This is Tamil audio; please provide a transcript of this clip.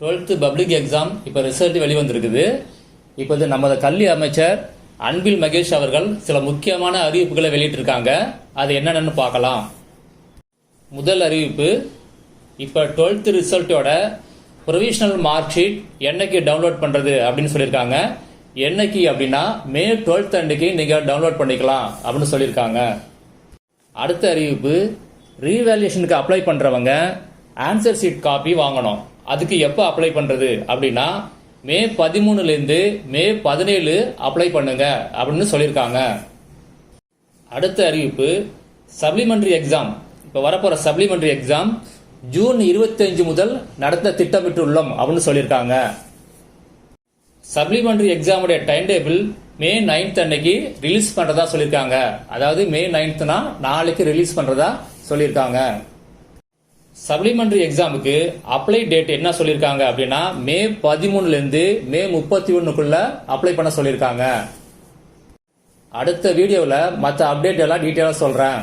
12th பப்ளிக் எக்ஸாம் இப்போ ரிசல்ட் வெளிவந்திருக்குது. இப்போது நமது கல்வி அமைச்சர் அன்பில் மகேஷ் அவர்கள் சில முக்கியமான அறிவிப்புகளை வெளியிட்டிருக்காங்க. அது என்னென்னு பார்க்கலாம். முதல் அறிவிப்பு, இப்போ 12th ரிசல்ட்டோட ப்ரொவிஷனல் மார்க் ஷீட் என்னைக்கு டவுன்லோட் பண்ணுறது அப்படின்னு சொல்லியிருக்காங்க. என்னைக்கு அப்படின்னா மே 12th அன்னைக்கு நீங்கள் டவுன்லோட் பண்ணிக்கலாம் அப்படின்னு சொல்லியிருக்காங்க. அடுத்த அறிவிப்பு, ரீவேல்யூஷனுக்கு அப்ளை பண்ணுறவங்க ஆன்சர் ஷீட் காப்பி வாங்கணும். அதுக்கு எப்போ அப்ளை பண்ணுறது அப்படின்னா மே 13லேருந்து மே 17 அப்ளை பண்ணுங்க அப்படின்னு சொல்லியிருக்காங்க. அடுத்த அறிவிப்பு, சப்ளிமெண்டரி எக்ஸாம், இப்போ வரப்போகிற சப்ளிமெண்டரி எக்ஸாம் ஜூன் 25 முதல் நடத்த திட்டமிட்டுள்ளோம் அப்படின்னு சொல்லியிருக்காங்க. சப்ளிமெண்டரி எக்ஸாமுடைய டைம் டேபிள் மே 9th அன்னைக்கு ரிலீஸ் பண்ணுறதா சொல்லியிருக்காங்க. அதாவது மே 9th நாளைக்கு ரிலீஸ் பண்ணுறதா சொல்லியிருக்காங்க. சப்ளிமெண்டரி எக்ஸாமுக்கு அப்ளை டேட் என்ன சொல்லியிருக்காங்க அப்படின்னா மே 13லேருந்து மே 31க்குள்ள அப்ளை பண்ண சொல்லியிருக்காங்க. அடுத்த வீடியோவில் மற்ற அப்டேட் எல்லாம் டீட்டெயிலாக சொல்கிறேன்.